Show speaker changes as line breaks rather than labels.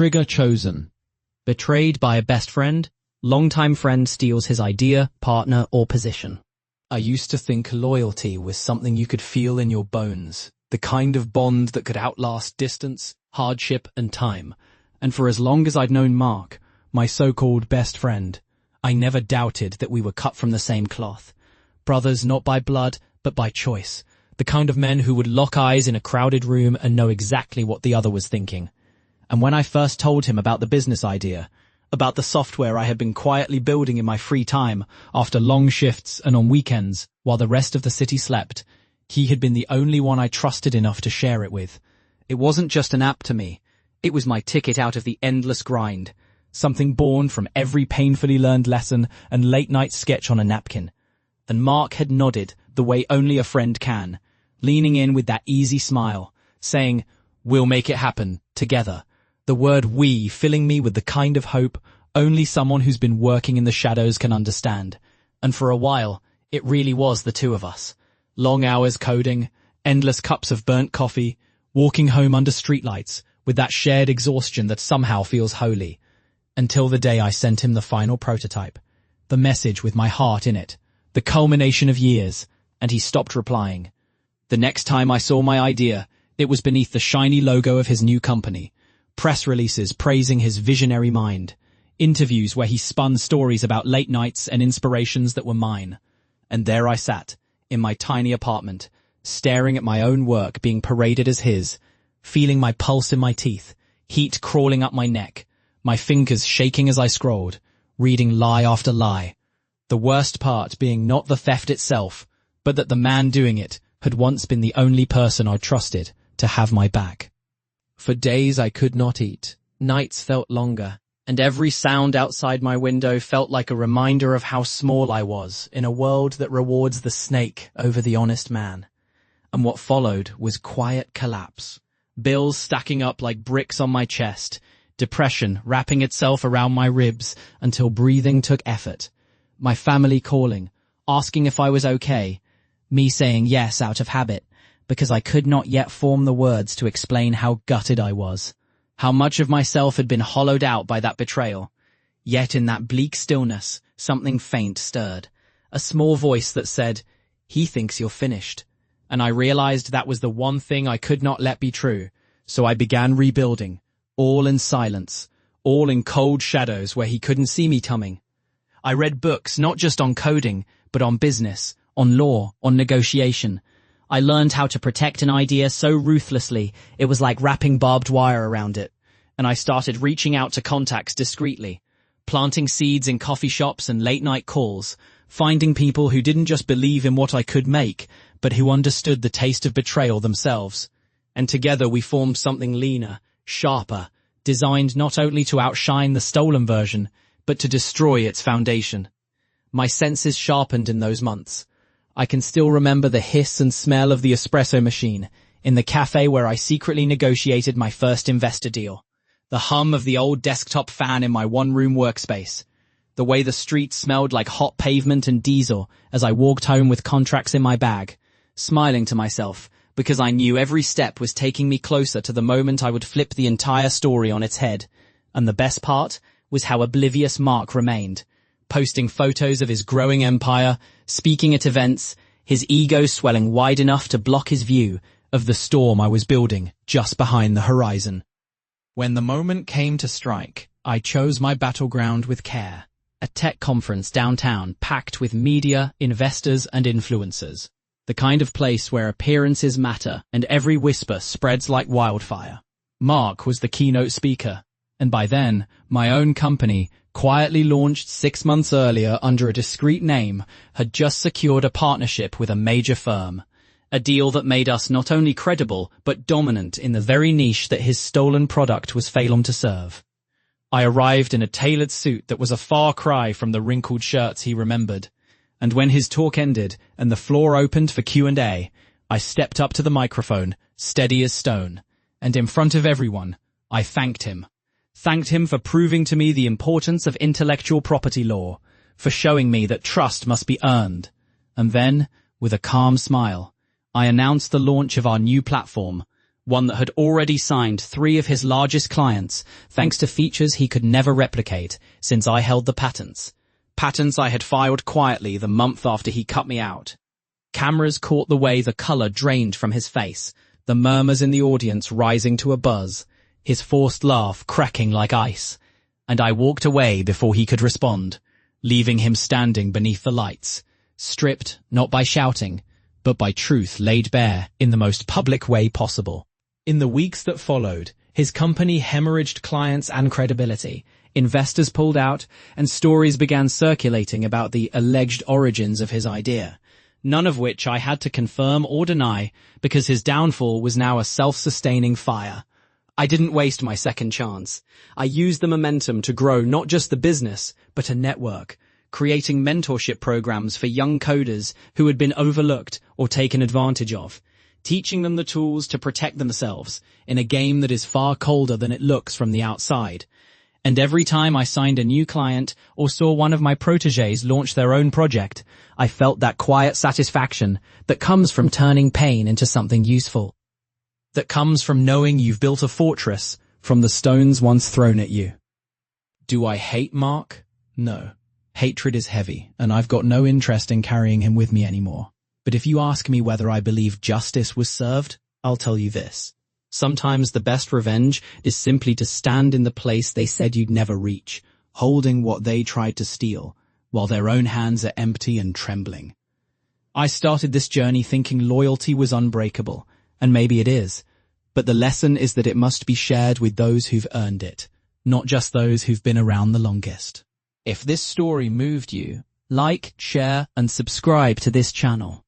Trigger chosen.
Betrayed by a best friend, longtime friend steals his idea, partner, or position.
I used to think loyalty was something you could feel in your bones, the kind of bond that could outlast distance, hardship, and time. And for as long as I'd known Mark, my so-called best friend, I never doubted that we were cut from the same cloth. Brothers not by blood, but by choice. The kind of men who would lock eyes in a crowded room and know exactly what the other was thinking. And when I first told him about the business idea, about the software I had been quietly building in my free time, after long shifts and on weekends, while the rest of the city slept, he had been the only one I trusted enough to share it with. It wasn't just an app to me. It was my ticket out of the endless grind, something born from every painfully learned lesson and late-night sketch on a napkin. And Mark had nodded the way only a friend can, leaning in with that easy smile, saying, "We'll make it happen, together." The word "we" filling me with the kind of hope only someone who's been working in the shadows can understand. And for a while, it really was the two of us. Long hours coding, endless cups of burnt coffee, walking home under streetlights, with that shared exhaustion that somehow feels holy. Until the day I sent him the final prototype, the message with my heart in it, the culmination of years, and he stopped replying. The next time I saw my idea, it was beneath the shiny logo of his new company. Press releases praising his visionary mind, interviews where he spun stories about late nights and inspirations that were mine. And there I sat, in my tiny apartment, staring at my own work being paraded as his, feeling my pulse in my teeth, heat crawling up my neck, my fingers shaking as I scrolled, reading lie after lie. The worst part being not the theft itself, but that the man doing it had once been the only person I'd trusted to have my back. For days I could not eat, nights felt longer, and every sound outside my window felt like a reminder of how small I was in a world that rewards the snake over the honest man. And what followed was quiet collapse, bills stacking up like bricks on my chest, depression wrapping itself around my ribs until breathing took effort, my family calling, asking if I was okay, me saying yes out of habit, because I could not yet form the words to explain how gutted I was, how much of myself had been hollowed out by that betrayal. Yet in that bleak stillness, something faint stirred, a small voice that said, "He thinks you're finished." And I realized that was the one thing I could not let be true, so I began rebuilding, all in silence, all in cold shadows where he couldn't see me coming. I read books not just on coding, but on business, on law, on negotiation. I learned how to protect an idea so ruthlessly it was like wrapping barbed wire around it, and I started reaching out to contacts discreetly, planting seeds in coffee shops and late-night calls, finding people who didn't just believe in what I could make, but who understood the taste of betrayal themselves. And together we formed something leaner, sharper, designed not only to outshine the stolen version, but to destroy its foundation. My senses sharpened in those months. I can still remember the hiss and smell of the espresso machine in the cafe where I secretly negotiated my first investor deal, the hum of the old desktop fan in my one-room workspace, the way the street smelled like hot pavement and diesel as I walked home with contracts in my bag, smiling to myself because I knew every step was taking me closer to the moment I would flip the entire story on its head. And the best part was how oblivious Mark remained, posting photos of his growing empire, speaking at events, his ego swelling wide enough to block his view of the storm I was building just behind the horizon. When the moment came to strike, I chose my battleground with care, a tech conference downtown packed with media, investors, and influencers, the kind of place where appearances matter and every whisper spreads like wildfire. Mark was the keynote speaker, and by then, my own company, quietly launched 6 months earlier under a discreet name, had just secured a partnership with a major firm, a deal that made us not only credible but dominant in the very niche that his stolen product was failing to serve. I arrived in a tailored suit that was a far cry from the wrinkled shirts he remembered, and when his talk ended and the floor opened for Q&A, I stepped up to the microphone, steady as stone, and in front of everyone, I thanked him. Thanked him for proving to me the importance of intellectual property law, for showing me that trust must be earned. And then, with a calm smile, I announced the launch of our new platform,
one that had already signed 3 of his largest clients thanks to features he could never replicate since I held the patents. Patents I had filed quietly the month after he cut me out. Cameras caught the way the color drained from his face, the murmurs in the audience rising to a buzz, his forced laugh cracking like ice, and I walked away before he could respond, leaving him standing beneath the lights, stripped not by shouting, but by truth laid bare in the most public way possible. In the weeks that followed, his company hemorrhaged clients and credibility. Investors pulled out, and stories began circulating about the alleged origins of his idea, none of which I had to confirm or deny because his downfall was now a self-sustaining fire. I didn't waste my second chance. I used the momentum to grow not just the business, but a network, creating mentorship programs for young coders who had been overlooked or taken advantage of, teaching them the tools to protect themselves in a game that is far colder than it looks from the outside. And every time I signed a new client or saw one of my protégés launch their own project, I felt that quiet satisfaction that comes from turning pain into something useful. That comes from knowing you've built a fortress from the stones once thrown at you. Do I hate Mark? No. Hatred is heavy, and I've got no interest in carrying him with me anymore. But if you ask me whether I believe justice was served, I'll tell you this. Sometimes the best revenge is simply to stand in the place they said you'd never reach, holding what they tried to steal, while their own hands are empty and trembling. I started this journey thinking loyalty was unbreakable, and maybe it is. But the lesson is that it must be shared with those who've earned it, not just those who've been around the longest. If this story moved you, like, share, and subscribe to this channel.